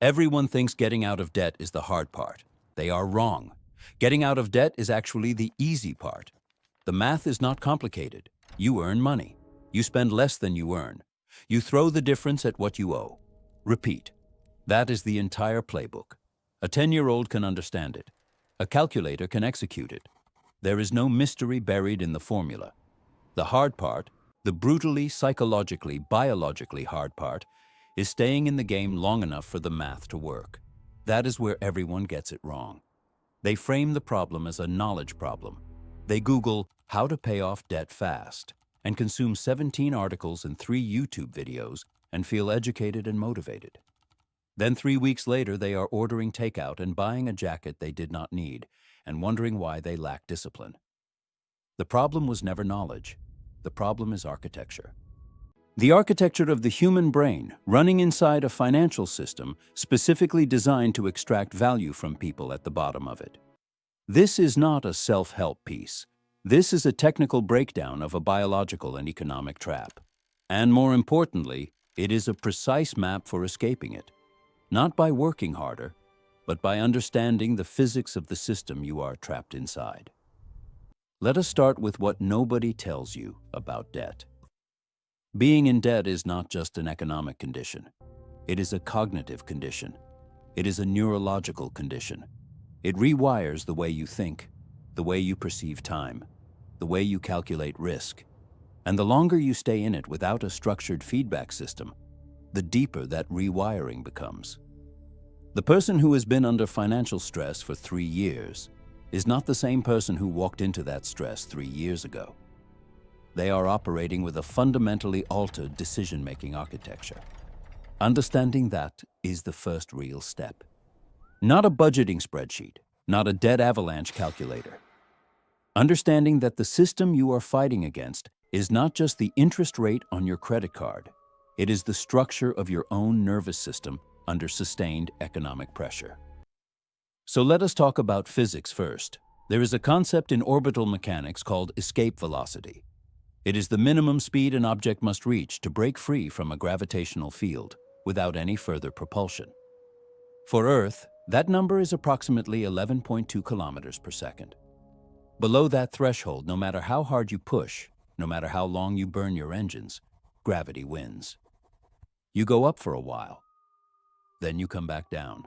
Everyone thinks getting out of debt is the hard part. They are wrong. Getting out of debt is actually the easy part. The math is not complicated. You earn money. You spend less than you earn. You throw the difference at what you owe. Repeat. That is the entire playbook. A 10-year-old can understand it. A calculator can execute it. There is no mystery buried in the formula. The hard part, the brutally, psychologically, biologically hard part, is staying in the game long enough for the math to work. That is where everyone gets it wrong. They frame the problem as a knowledge problem. They Google how to pay off debt fast and consume 17 articles and 3 YouTube videos and feel educated and motivated. Then 3 weeks later, they are ordering takeout and buying a jacket they did not need and wondering why they lack discipline. The problem was never knowledge. The problem is architecture. The architecture of the human brain running inside a financial system specifically designed to extract value from people at the bottom of it. This is not a self-help piece. This is a technical breakdown of a biological and economic trap. And more importantly, it is a precise map for escaping it. Not by working harder, but by understanding the physics of the system you are trapped inside. Let us start with what nobody tells you about debt. Being in debt is not just an economic condition. It is a cognitive condition. It is a neurological condition. It rewires the way you think, the way you perceive time, the way you calculate risk. And the longer you stay in it without a structured feedback system, the deeper that rewiring becomes. The person who has been under financial stress for 3 years is not the same person who walked into that stress 3 years ago. They are operating with a fundamentally altered decision-making architecture. Understanding that is the first real step. Not a budgeting spreadsheet, not a debt avalanche calculator. Understanding that the system you are fighting against is not just the interest rate on your credit card. It is the structure of your own nervous system under sustained economic pressure. So let us talk about physics first. There is a concept in orbital mechanics called escape velocity. It is the minimum speed an object must reach to break free from a gravitational field without any further propulsion. For Earth, that number is approximately 11.2 kilometers per second. Below that threshold, no matter how hard you push, no matter how long you burn your engines, gravity wins. You go up for a while, then you come back down.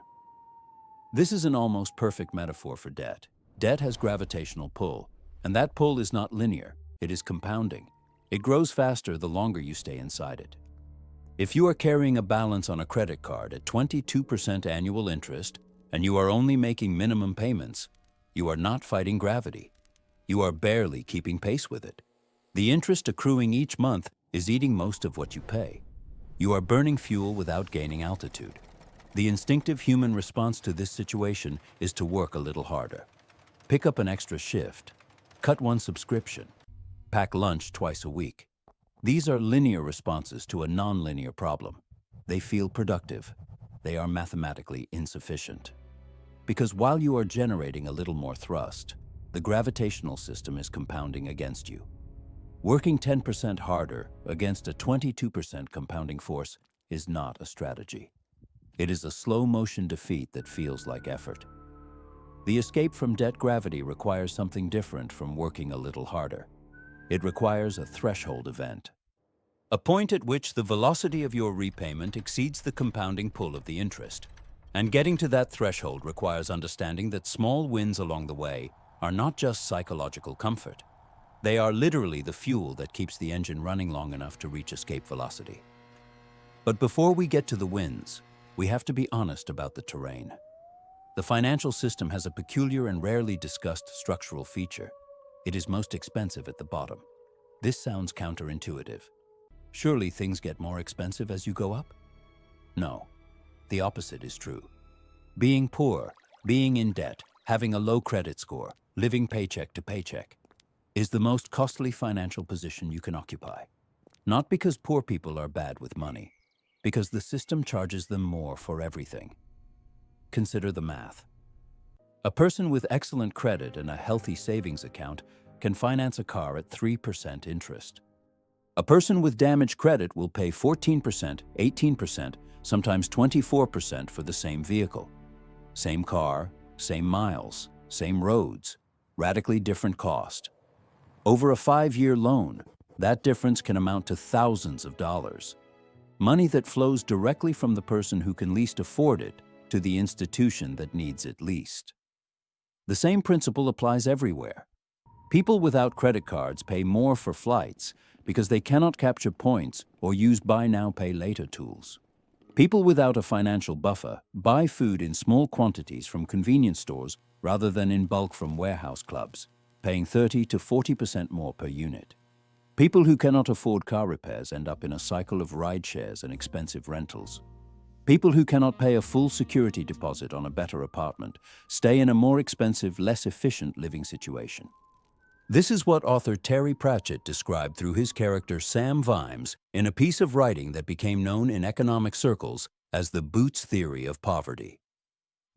This is an almost perfect metaphor for debt. Debt has gravitational pull, and that pull is not linear. It is compounding. It grows faster the longer you stay inside it. If you are carrying a balance on a credit card at 22% annual interest and you are only making minimum payments, you are not fighting gravity. You are barely keeping pace with it. The interest accruing each month is eating most of what you pay. You are burning fuel without gaining altitude. The instinctive human response to this situation is to work a little harder. Pick up an extra shift. Cut one subscription. Pack lunch twice a week. These are linear responses to a non-linear problem. They feel productive. They are mathematically insufficient. Because while you are generating a little more thrust, the gravitational system is compounding against you. Working 10% harder against a 22% compounding force is not a strategy. It is a slow-motion defeat that feels like effort. The escape from debt gravity requires something different from working a little harder. It requires a threshold event. A point at which the velocity of your repayment exceeds the compounding pull of the interest. And getting to that threshold requires understanding that small wins along the way are not just psychological comfort. They are literally the fuel that keeps the engine running long enough to reach escape velocity. But before we get to the wins, we have to be honest about the terrain. The financial system has a peculiar and rarely discussed structural feature. It is most expensive at the bottom. This sounds counterintuitive. Surely things get more expensive as you go up? No, the opposite is true. Being poor, being in debt, having a low credit score, living paycheck to paycheck, is the most costly financial position you can occupy. Not because poor people are bad with money, because the system charges them more for everything. Consider the math. A person with excellent credit and a healthy savings account can finance a car at 3% interest. A person with damaged credit will pay 14%, 18%, sometimes 24% for the same vehicle. Same car, same miles, same roads, radically different cost. Over a 5-year loan, that difference can amount to thousands of dollars. Money that flows directly from the person who can least afford it to the institution that needs it least. The same principle applies everywhere. People without credit cards pay more for flights because they cannot capture points or use buy now, pay later tools. People without a financial buffer buy food in small quantities from convenience stores rather than in bulk from warehouse clubs, paying 30 to 40% more per unit. People who cannot afford car repairs end up in a cycle of ride shares and expensive rentals. People who cannot pay a full security deposit on a better apartment stay in a more expensive, less efficient living situation. This is what author Terry Pratchett described through his character Sam Vimes in a piece of writing that became known in economic circles as the Boots theory of poverty.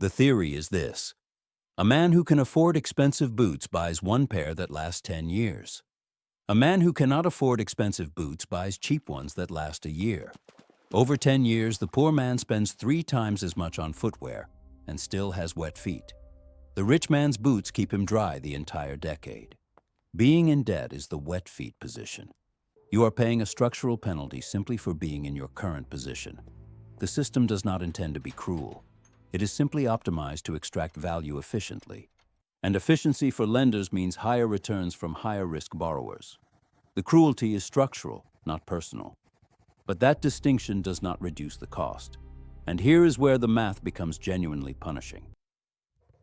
The theory is this: a man who can afford expensive boots buys one pair that lasts 10 years. A man who cannot afford expensive boots buys cheap ones that last a year. Over 10 years, the poor man spends 3 times as much on footwear and still has wet feet. The rich man's boots keep him dry the entire decade. Being in debt is the wet feet position. You are paying a structural penalty simply for being in your current position. The system does not intend to be cruel. It is simply optimized to extract value efficiently. And efficiency for lenders means higher returns from higher-risk borrowers. The cruelty is structural, not personal. But that distinction does not reduce the cost. And here is where the math becomes genuinely punishing.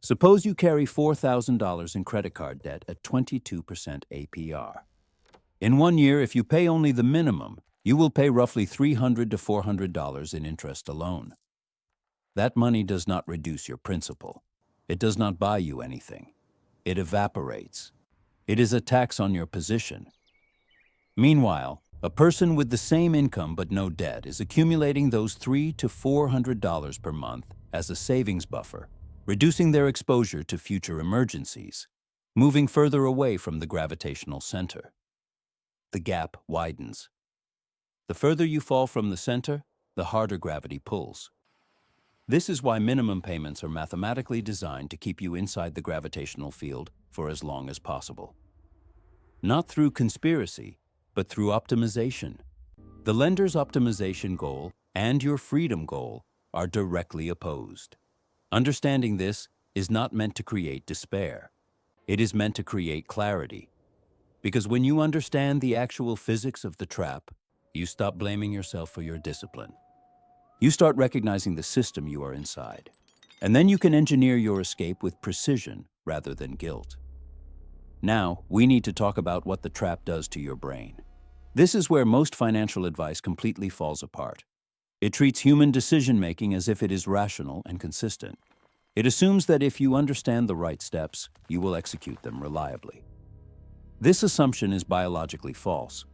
Suppose you carry $4,000 in credit card debt at 22% APR. In 1 year, if you pay only the minimum, you will pay roughly $300 to $400 in interest alone. That money does not reduce your principal. It does not buy you anything. It evaporates. It is a tax on your position. Meanwhile, a person with the same income but no debt is accumulating those $300 to $400 per month as a savings buffer, reducing their exposure to future emergencies, moving further away from the gravitational center. The gap widens. The further you fall from the center, the harder gravity pulls. This is why minimum payments are mathematically designed to keep you inside the gravitational field for as long as possible. Not through conspiracy, but through optimization. The lender's optimization goal and your freedom goal are directly opposed. Understanding this is not meant to create despair. It is meant to create clarity. Because when you understand the actual physics of the trap, you stop blaming yourself for your discipline. You start recognizing the system you are inside. And then you can engineer your escape with precision rather than guilt. Now, we need to talk about what the trap does to your brain. This is where most financial advice completely falls apart. It treats human decision-making as if it is rational and consistent. It assumes that if you understand the right steps, you will execute them reliably. This assumption is biologically false.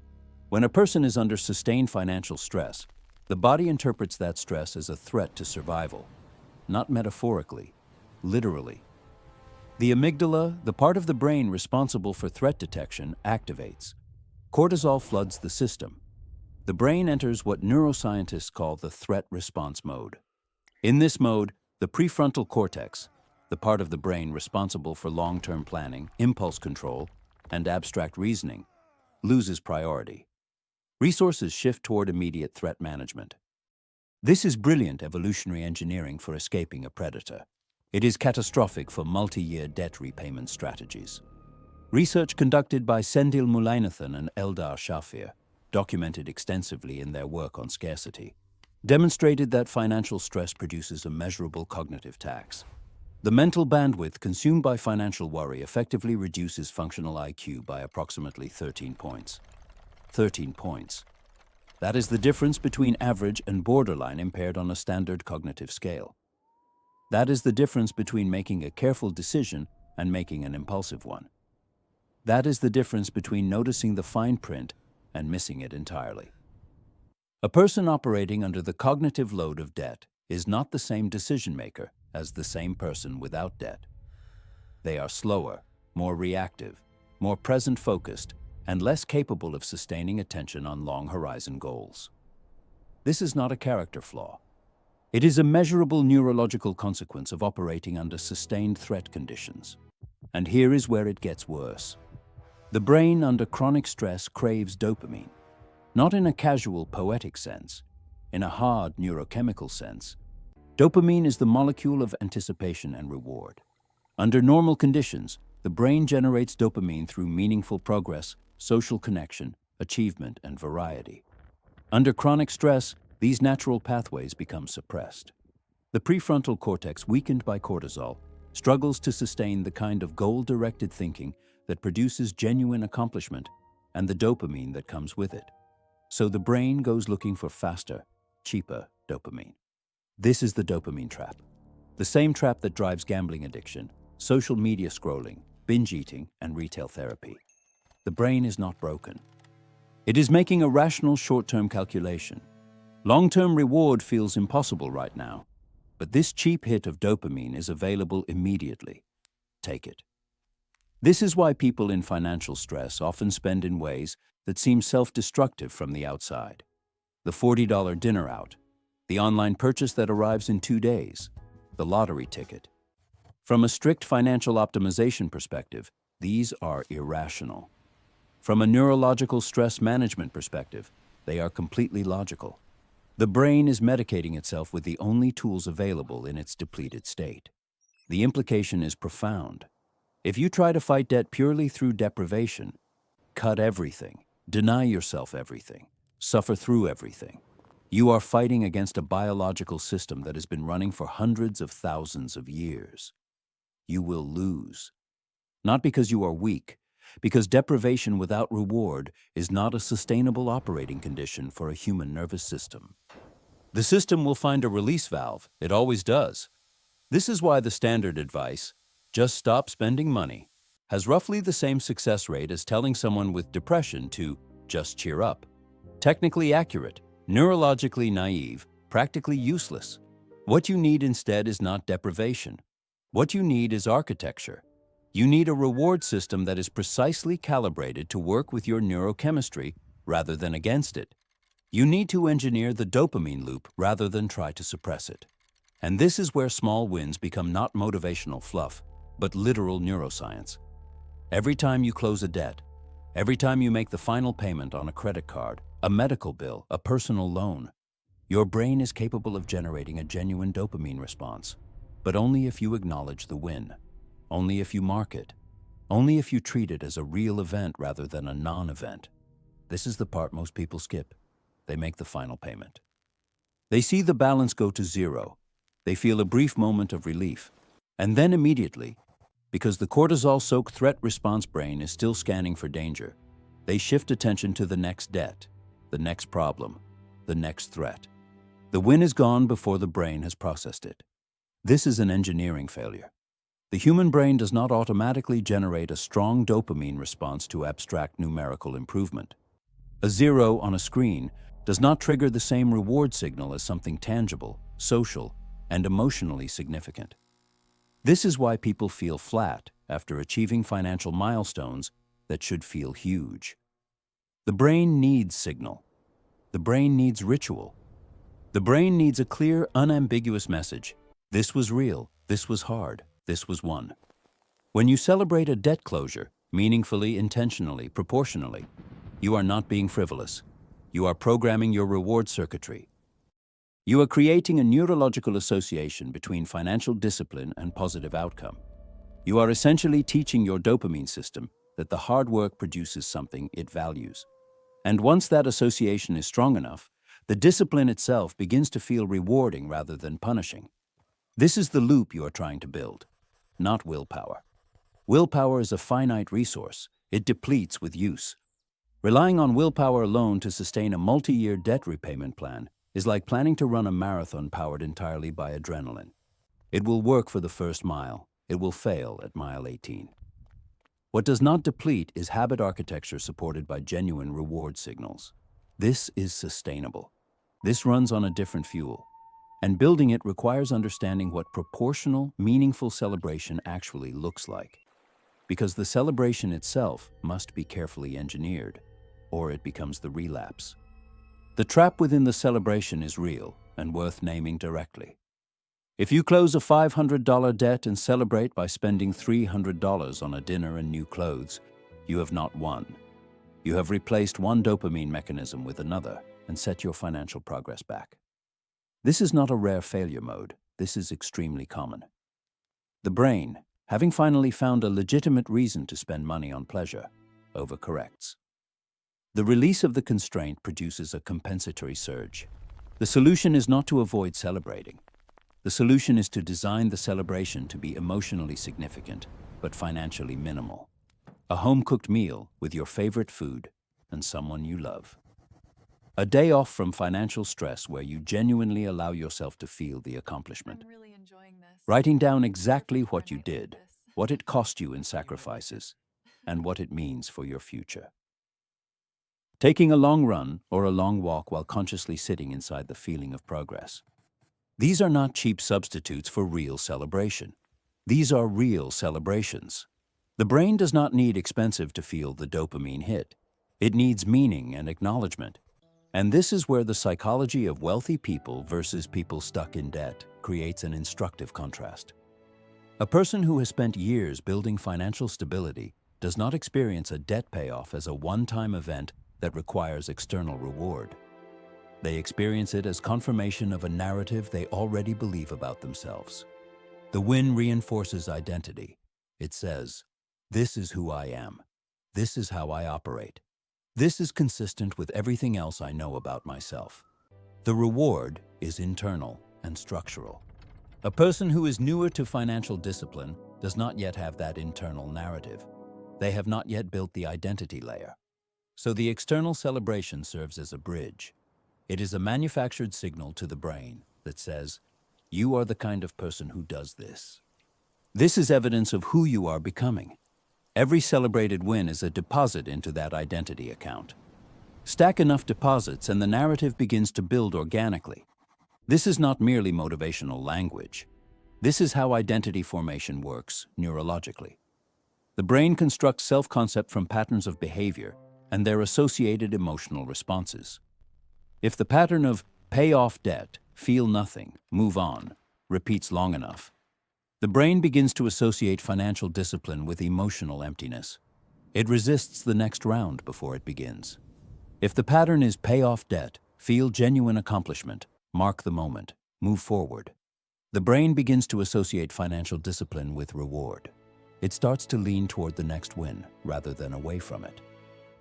When a person is under sustained financial stress, the body interprets that stress as a threat to survival, not metaphorically, literally. The amygdala, the part of the brain responsible for threat detection, activates. Cortisol floods the system. The brain enters what neuroscientists call the threat response mode. In this mode, the prefrontal cortex, the part of the brain responsible for long-term planning, impulse control, and abstract reasoning, loses priority. Resources shift toward immediate threat management. This is brilliant evolutionary engineering for escaping a predator. It is catastrophic for multi-year debt repayment strategies. Research conducted by Sendil Mullainathan and Eldar Shafir, documented extensively in their work on scarcity, demonstrated that financial stress produces a measurable cognitive tax. The mental bandwidth consumed by financial worry effectively reduces functional IQ by approximately 13 points. 13 points. That is the difference between average and borderline impaired on a standard cognitive scale. That is the difference between making a careful decision and making an impulsive one. That is the difference between noticing the fine print and missing it entirely. A person operating under the cognitive load of debt is not the same decision maker as the same person without debt. They are slower, more reactive, more present-focused, and less capable of sustaining attention on long-horizon goals. This is not a character flaw. It is a measurable neurological consequence of operating under sustained threat conditions. And here is where it gets worse. The brain under chronic stress craves dopamine, not in a casual poetic sense, in a hard neurochemical sense. Dopamine is the molecule of anticipation and reward. Under normal conditions, the brain generates dopamine through meaningful progress, social connection, achievement, and variety. Under chronic stress, these natural pathways become suppressed. The prefrontal cortex, weakened by cortisol, struggles to sustain the kind of goal-directed thinking that produces genuine accomplishment and the dopamine that comes with it. So the brain goes looking for faster, cheaper dopamine. This is the dopamine trap. The same trap that drives gambling addiction, social media scrolling, binge eating, and retail therapy. The brain is not broken. It is making a rational short-term calculation. Long-term reward feels impossible right now, but this cheap hit of dopamine is available immediately. Take it. This is why people in financial stress often spend in ways that seem self-destructive from the outside. The $40 dinner out, the online purchase that arrives in 2 days, the lottery ticket. From a strict financial optimization perspective, these are irrational. From a neurological stress management perspective, they are completely logical. The brain is medicating itself with the only tools available in its depleted state. The implication is profound. If you try to fight debt purely through deprivation, cut everything, deny yourself everything, suffer through everything, you are fighting against a biological system that has been running for hundreds of thousands of years. You will lose. Not because you are weak, because deprivation without reward is not a sustainable operating condition for a human nervous system. The system will find a release valve. It always does. This is why the standard advice, just stop spending money, has roughly the same success rate as telling someone with depression to just cheer up. Technically accurate, neurologically naive, practically useless. What you need instead is not deprivation. What you need is architecture. You need a reward system that is precisely calibrated to work with your neurochemistry rather than against it. You need to engineer the dopamine loop rather than try to suppress it. And this is where small wins become not motivational fluff, but literal neuroscience. Every time you close a debt, every time you make the final payment on a credit card, a medical bill, a personal loan, your brain is capable of generating a genuine dopamine response, but only if you acknowledge the win. Only if you mark it. Only if you treat it as a real event rather than a non-event. This is the part most people skip. They make the final payment. They see the balance go to zero. They feel a brief moment of relief. And then immediately, because the cortisol-soaked threat response brain is still scanning for danger, they shift attention to the next debt, the next problem, the next threat. The win is gone before the brain has processed it. This is an engineering failure. The human brain does not automatically generate a strong dopamine response to abstract numerical improvement. A 0 on a screen does not trigger the same reward signal as something tangible, social, and emotionally significant. This is why people feel flat after achieving financial milestones that should feel huge. The brain needs signal. The brain needs ritual. The brain needs a clear, unambiguous message. This was real. This was hard. This was won. When you celebrate a debt closure, meaningfully, intentionally, proportionally, you are not being frivolous. You are programming your reward circuitry. You are creating a neurological association between financial discipline and positive outcome. You are essentially teaching your dopamine system that the hard work produces something it values. And once that association is strong enough, the discipline itself begins to feel rewarding rather than punishing. This is the loop you are trying to build. Not willpower. Willpower is a finite resource. It depletes with use. Relying on willpower alone to sustain a multi-year debt repayment plan is like planning to run a marathon powered entirely by adrenaline. It will work for the first mile. It will fail at mile 18. What does not deplete is habit architecture supported by genuine reward signals. This is sustainable. This runs on a different fuel. And building it requires understanding what proportional, meaningful celebration actually looks like. Because the celebration itself must be carefully engineered, or it becomes the relapse. The trap within the celebration is real, and worth naming directly. If you close a $500 debt and celebrate by spending $300 on a dinner and new clothes, you have not won. You have replaced one dopamine mechanism with another and set your financial progress back. This is not a rare failure mode. This is extremely common. The brain, having finally found a legitimate reason to spend money on pleasure, overcorrects. The release of the constraint produces a compensatory surge. The solution is not to avoid celebrating. The solution is to design the celebration to be emotionally significant, but financially minimal. A home-cooked meal with your favorite food and someone you love. A day off from financial stress where you genuinely allow yourself to feel the accomplishment. I'm really enjoying this. Writing down exactly what I you might read did, this. what it cost you in sacrifices, and what it means for your future. Taking a long run or a long walk while consciously sitting inside the feeling of progress. These are not cheap substitutes for real celebration. These are real celebrations. The brain does not need expensive to feel the dopamine hit. It needs meaning and acknowledgement. And this is where the psychology of wealthy people versus people stuck in debt creates an instructive contrast. A person who has spent years building financial stability does not experience a debt payoff as a one-time event that requires external reward. They experience it as confirmation of a narrative they already believe about themselves. The win reinforces identity. It says, "This is who I am. This is how I operate. This is consistent with everything else I know about myself." The reward is internal and structural. A person who is newer to financial discipline does not yet have that internal narrative. They have not yet built the identity layer. So the external celebration serves as a bridge. It is a manufactured signal to the brain that says, "You are the kind of person who does this." This is evidence of who you are becoming. Every celebrated win is a deposit into that identity account. Stack enough deposits and the narrative begins to build organically. This is not merely motivational language. This is how identity formation works neurologically. The brain constructs self-concept from patterns of behavior and their associated emotional responses. If the pattern of pay off debt, feel nothing, move on, repeats long enough, the brain begins to associate financial discipline with emotional emptiness. It resists the next round before it begins. If the pattern is pay off debt, feel genuine accomplishment, mark the moment, move forward, the brain begins to associate financial discipline with reward. It starts to lean toward the next win rather than away from it.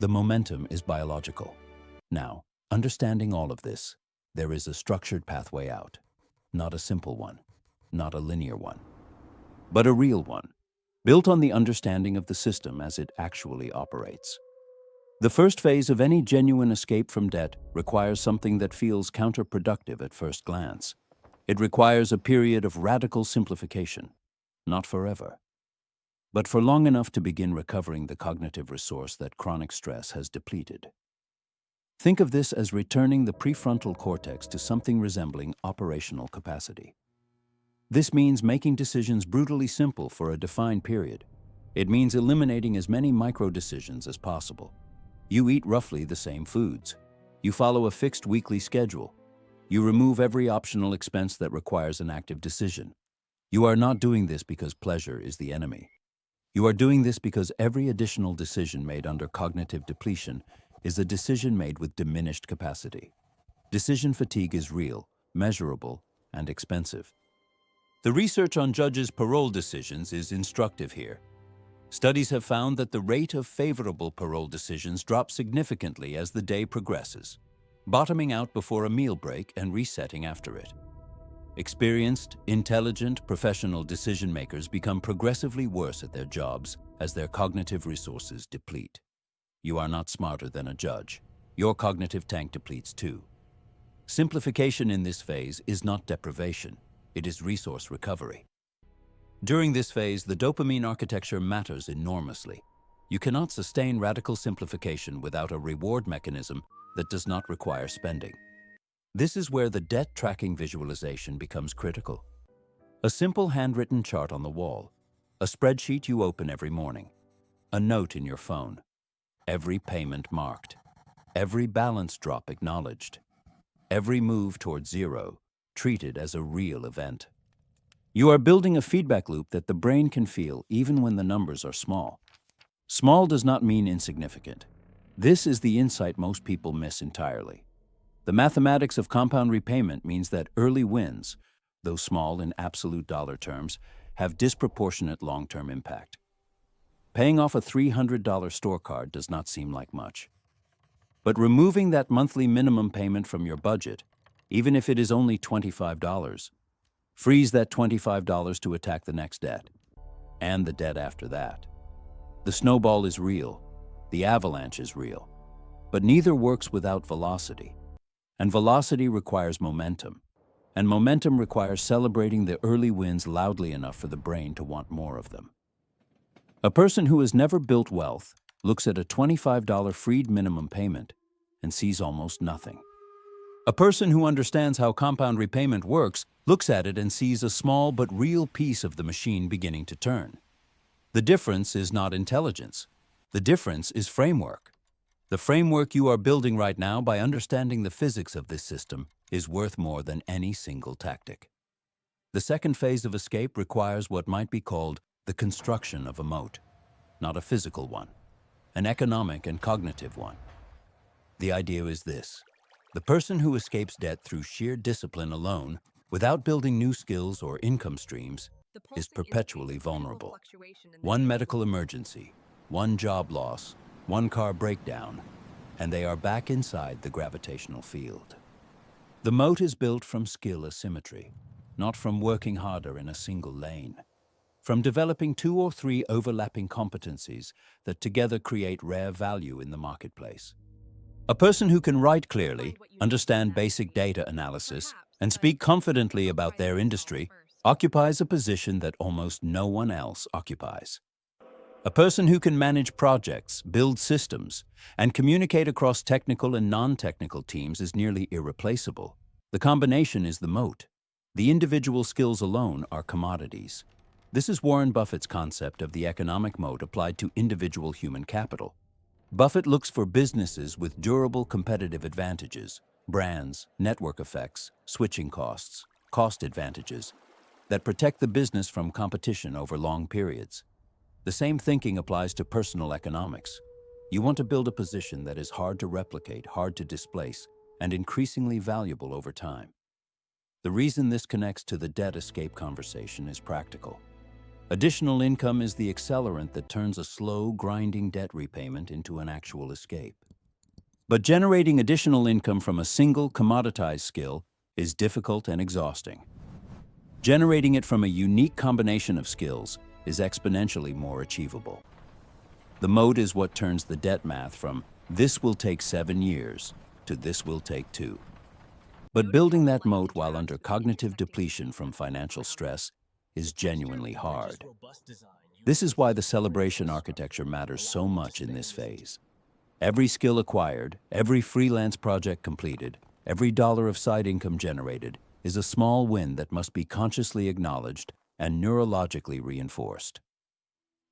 The momentum is biological. Now, understanding all of this, there is a structured pathway out. Not a simple one, not a linear one, but a real one, built on the understanding of the system as it actually operates. The first phase of any genuine escape from debt requires something that feels counterproductive at first glance. It requires a period of radical simplification, not forever, but for long enough to begin recovering the cognitive resource that chronic stress has depleted. Think of this as returning the prefrontal cortex to something resembling operational capacity. This means making decisions brutally simple for a defined period. It means eliminating as many micro-decisions as possible. You eat roughly the same foods. You follow a fixed weekly schedule. You remove every optional expense that requires an active decision. You are not doing this because pleasure is the enemy. You are doing this because every additional decision made under cognitive depletion is a decision made with diminished capacity. Decision fatigue is real, measurable, and expensive. The research on judges' parole decisions is instructive here. Studies have found that the rate of favorable parole decisions drops significantly as the day progresses, bottoming out before a meal break and resetting after it. Experienced, intelligent, professional decision-makers become progressively worse at their jobs as their cognitive resources deplete. You are not smarter than a judge. Your cognitive tank depletes too. Simplification in this phase is not deprivation. It is resource recovery. During this phase, the dopamine architecture matters enormously. You cannot sustain radical simplification without a reward mechanism that does not require spending. This is where the debt tracking visualization becomes critical. A simple handwritten chart on the wall, a spreadsheet you open every morning, a note in your phone, every payment marked, every balance drop acknowledged, every move towards zero treat it as a real event. You are building a feedback loop that the brain can feel even when the numbers are small. Small does not mean insignificant. This is the insight most people miss entirely. The mathematics of compound repayment means that early wins, though small in absolute dollar terms, have disproportionate long-term impact. Paying off a $300 store card does not seem like much. But removing that monthly minimum payment from your budget, even if it is only $25, frees that $25 to attack the next debt, and the debt after that. The snowball is real, the avalanche is real, but neither works without velocity. And velocity requires momentum, and momentum requires celebrating the early wins loudly enough for the brain to want more of them. A person who has never built wealth looks at a $25 freed minimum payment and sees almost nothing. A person who understands how compound repayment works looks at it and sees a small but real piece of the machine beginning to turn. The difference is not intelligence. The difference is framework. The framework you are building right now by understanding the physics of this system is worth more than any single tactic. The second phase of escape requires what might be called the construction of a moat, not a physical one, an economic and cognitive one. The idea is this: the person who escapes debt through sheer discipline alone, without building new skills or income streams, is perpetually vulnerable. One medical emergency, one job loss, one car breakdown, and they are back inside the gravitational field. The moat is built from skill asymmetry, not from working harder in a single lane, from developing 2 or 3 overlapping competencies that together create rare value in the marketplace. A person who can write clearly, understand basic data analysis, and speak confidently about their industry occupies a position that almost no one else occupies. A person who can manage projects, build systems, and communicate across technical and non-technical teams is nearly irreplaceable. The combination is the moat. The individual skills alone are commodities. This is Warren Buffett's concept of the economic moat applied to individual human capital. Buffett looks for businesses with durable competitive advantages, brands, network effects, switching costs, cost advantages, that protect the business from competition over long periods. The same thinking applies to personal economics. You want to build a position that is hard to replicate, hard to displace, and increasingly valuable over time. The reason this connects to the debt escape conversation is practical. Additional income is the accelerant that turns a slow, grinding debt repayment into an actual escape. But generating additional income from a single commoditized skill is difficult and exhausting. Generating it from a unique combination of skills is exponentially more achievable. The moat is what turns the debt math from "this will take 7 years" to "this will take 2." But building that moat while under cognitive depletion from financial stress is genuinely hard. This is why the celebration architecture matters so much in this phase. Every skill acquired, every freelance project completed, every dollar of side income generated is a small win that must be consciously acknowledged and neurologically reinforced.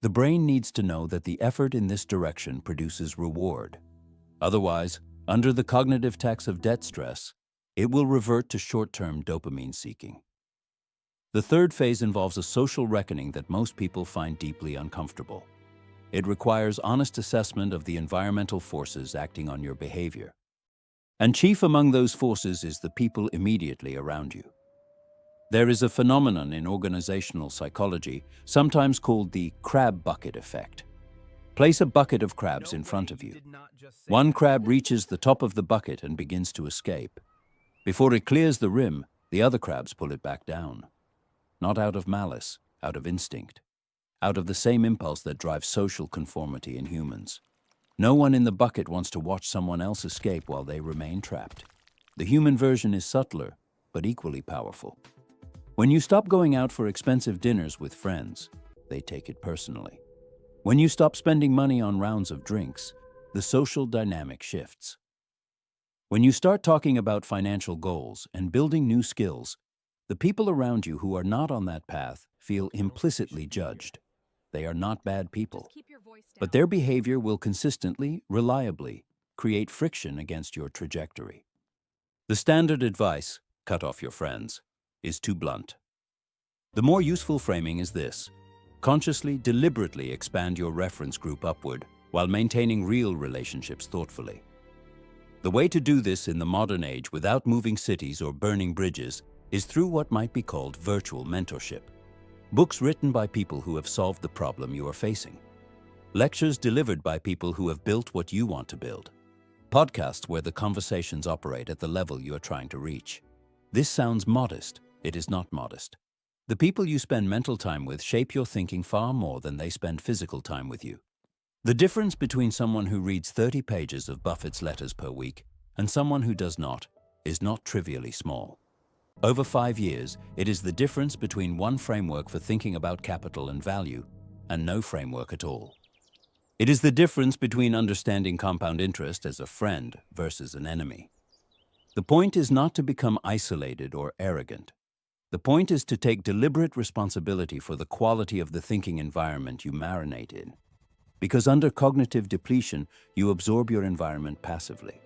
The brain needs to know that the effort in this direction produces reward. Otherwise, under the cognitive tax of debt stress, it will revert to short-term dopamine seeking. The third phase involves a social reckoning that most people find deeply uncomfortable. It requires honest assessment of the environmental forces acting on your behavior. And chief among those forces is the people immediately around you. There is a phenomenon in organizational psychology, sometimes called the crab bucket effect. Place a bucket of crabs in front of you. One crab reaches the top of the bucket and begins to escape. Before it clears the rim, the other crabs pull it back down. Not out of malice, out of instinct. Out of the same impulse that drives social conformity in humans. No one in the bucket wants to watch someone else escape while they remain trapped. The human version is subtler, but equally powerful. When you stop going out for expensive dinners with friends, they take it personally. When you stop spending money on rounds of drinks, the social dynamic shifts. When you start talking about financial goals and building new skills, the people around you who are not on that path feel implicitly judged. They are not bad people, but their behavior will consistently, reliably, create friction against your trajectory. The standard advice, cut off your friends, is too blunt. The more useful framing is this: consciously, deliberately expand your reference group upward while maintaining real relationships thoughtfully. The way to do this in the modern age without moving cities or burning bridges is through what might be called virtual mentorship. Books written by people who have solved the problem you are facing. Lectures delivered by people who have built what you want to build. Podcasts where the conversations operate at the level you are trying to reach. This sounds modest. It is not modest. The people you spend mental time with shape your thinking far more than they spend physical time with you. The difference between someone who reads 30 pages of Buffett's letters per week and someone who does not is not trivially small. Over 5 years, it is the difference between one framework for thinking about capital and value and no framework at all. It is the difference between understanding compound interest as a friend versus an enemy. The point is not to become isolated or arrogant. The point is to take deliberate responsibility for the quality of the thinking environment you marinate in. Because under cognitive depletion, you absorb your environment passively.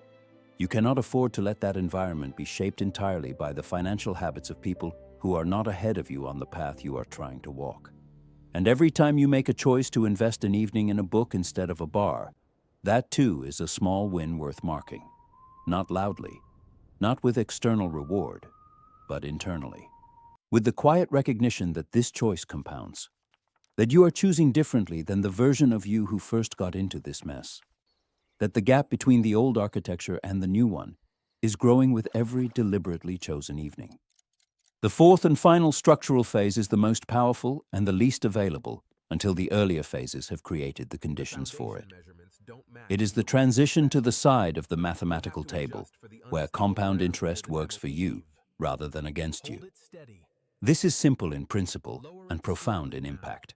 You cannot afford to let that environment be shaped entirely by the financial habits of people who are not ahead of you on the path you are trying to walk. And every time you make a choice to invest an evening in a book instead of a bar, that too is a small win worth marking. Not loudly, not with external reward, but internally. With the quiet recognition that this choice compounds, that you are choosing differently than the version of you who first got into this mess, that the gap between the old architecture and the new one is growing with every deliberately chosen evening. The fourth and final structural phase is the most powerful and the least available until the earlier phases have created the conditions for it. It is the transition to the side of the mathematical table where compound interest works for you rather than against you. This is simple in principle and profound in impact.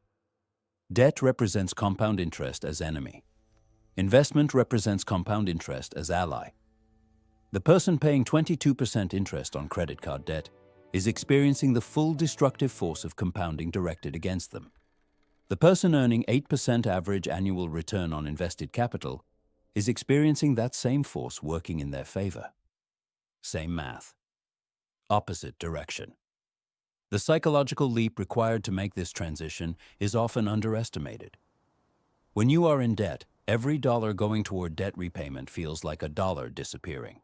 Debt represents compound interest as enemy. Investment represents compound interest as ally. The person paying 22% interest on credit card debt is experiencing the full destructive force of compounding directed against them. The person earning 8% average annual return on invested capital is experiencing that same force working in their favor. Same math. Opposite direction. The psychological leap required to make this transition is often underestimated. When you are in debt, every dollar going toward debt repayment feels like a dollar disappearing.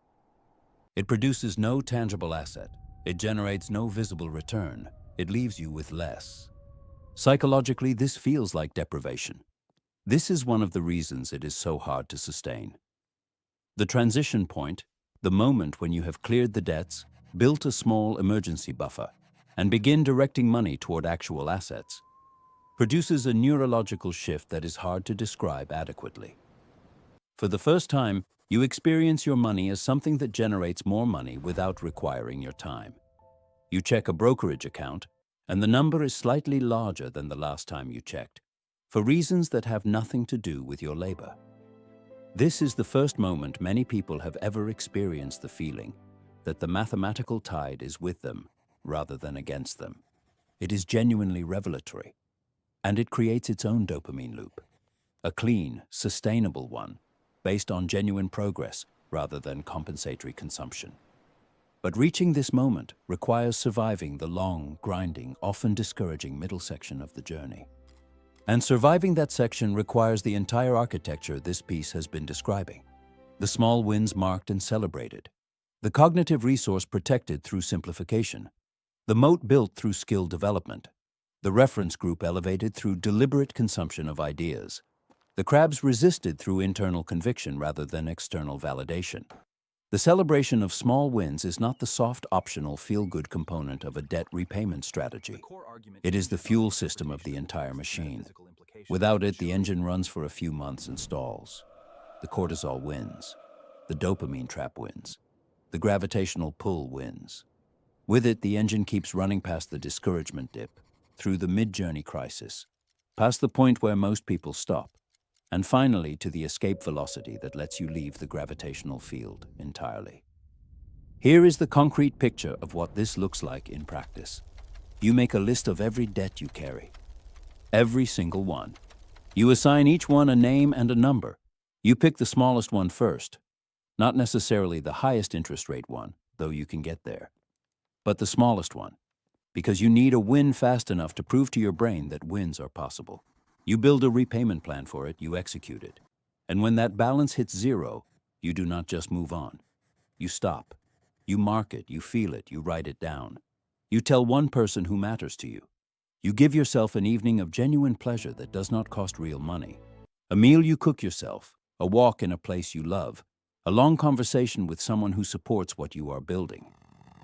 It produces no tangible asset. It generates no visible return. It leaves you with less. Psychologically, this feels like deprivation. This is one of the reasons it is so hard to sustain. The transition point, the moment when you have cleared the debts, built a small emergency buffer, and begin directing money toward actual assets, produces a neurological shift that is hard to describe adequately. For the first time, you experience your money as something that generates more money without requiring your time. You check a brokerage account, and the number is slightly larger than the last time you checked, for reasons that have nothing to do with your labor. This is the first moment many people have ever experienced the feeling that the mathematical tide is with them rather than against them. It is genuinely revelatory, and it creates its own dopamine loop, a clean, sustainable one, based on genuine progress rather than compensatory consumption. But reaching this moment requires surviving the long, grinding, often discouraging middle section of the journey. And surviving that section requires the entire architecture this piece has been describing. The small wins marked and celebrated. The cognitive resource protected through simplification. The moat built through skill development. The reference group elevated through deliberate consumption of ideas. The crabs resisted through internal conviction rather than external validation. The celebration of small wins is not the soft, optional, feel-good component of a debt repayment strategy. It is the fuel system of the entire machine. Without it, the engine runs for a few months and stalls. The cortisol wins. The dopamine trap wins. The gravitational pull wins. With it, the engine keeps running past the discouragement dip, through the mid-journey crisis, past the point where most people stop, and finally to the escape velocity that lets you leave the gravitational field entirely. Here is the concrete picture of what this looks like in practice. You make a list of every debt you carry. Every single one. You assign each one a name and a number. You pick the smallest one first, not necessarily the highest interest rate one, though you can get there. but the smallest one, because you need a win fast enough to prove to your brain that wins are possible. You build a repayment plan for it, you execute it. And when that balance hits zero, you do not just move on. You stop. You mark it, you feel it, you write it down. You tell one person who matters to you. You give yourself an evening of genuine pleasure that does not cost real money. A meal you cook yourself, a walk in a place you love, a long conversation with someone who supports what you are building.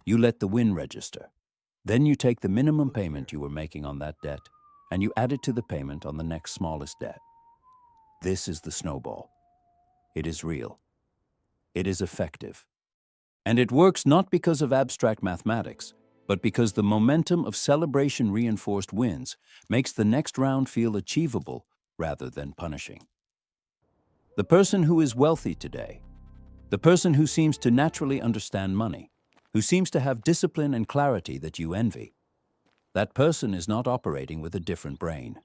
You let the win register. Then you take the minimum payment you were making on that debt, and you add it to the payment on the next smallest debt. This is the snowball. It is real. It is effective. And it works not because of abstract mathematics, but because the momentum of celebration-reinforced wins makes the next round feel achievable rather than punishing. The person who is wealthy today, the person who seems to naturally understand money, who seems to have discipline and clarity that you envy, that person is not operating with a different brain.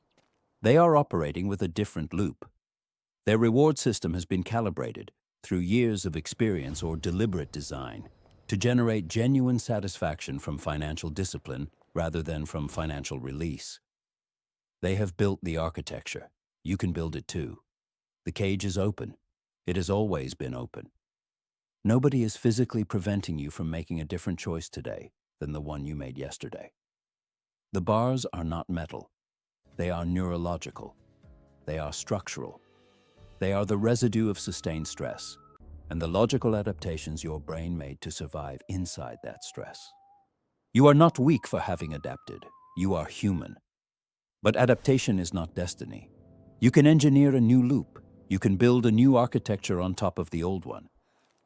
They are operating with a different loop. Their reward system has been calibrated through years of experience or deliberate design to generate genuine satisfaction from financial discipline rather than from financial release. They have built the architecture. You can build it too. The cage is open. It has always been open. Nobody is physically preventing you from making a different choice today than the one you made yesterday. The bars are not metal. They are neurological. They are structural. They are the residue of sustained stress and the logical adaptations your brain made to survive inside that stress. You are not weak for having adapted. You are human. But adaptation is not destiny. You can engineer a new loop. You can build a new architecture on top of the old one.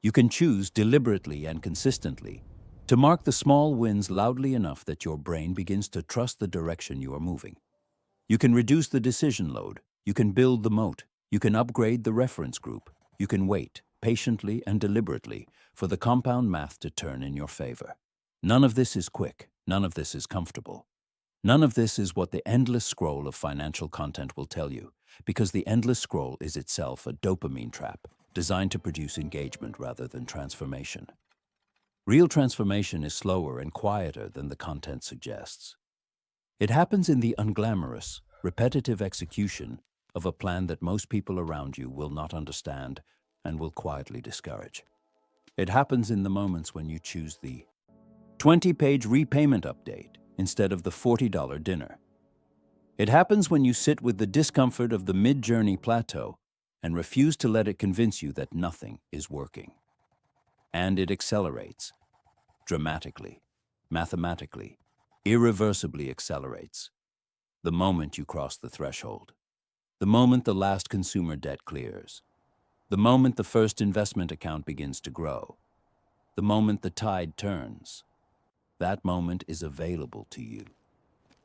You can choose deliberately and consistently to mark the small wins loudly enough that your brain begins to trust the direction you are moving. You can reduce the decision load. You can build the moat. You can upgrade the reference group. You can wait, patiently and deliberately, for the compound math to turn in your favor. None of this is quick. None of this is comfortable. None of this is what the endless scroll of financial content will tell you, because the endless scroll is itself a dopamine trap designed to produce engagement rather than transformation. Real transformation is slower and quieter than the content suggests. It happens in the unglamorous, repetitive execution of a plan that most people around you will not understand and will quietly discourage. It happens in the moments when you choose the 20-page repayment update instead of the $40 dinner. It happens when you sit with the discomfort of the mid-journey plateau and refuse to let it convince you that nothing is working. And it accelerates, dramatically, mathematically, irreversibly accelerates, the moment you cross the threshold, the moment the last consumer debt clears, the moment the first investment account begins to grow, the moment the tide turns. That moment is available to you.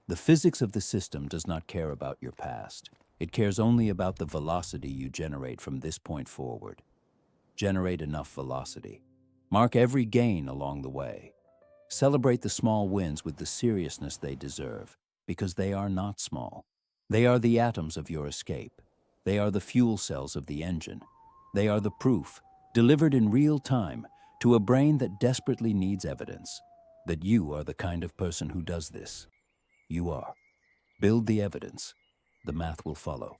The physics of the system does not care about your past. It cares only about the velocity you generate from this point forward. Generate enough velocity. Mark every gain along the way. Celebrate the small wins with the seriousness they deserve, because they are not small. They are the atoms of your escape. They are the fuel cells of the engine. They are the proof, delivered in real time, to a brain that desperately needs evidence, that you are the kind of person who does this. You are. Build the evidence. The math will follow.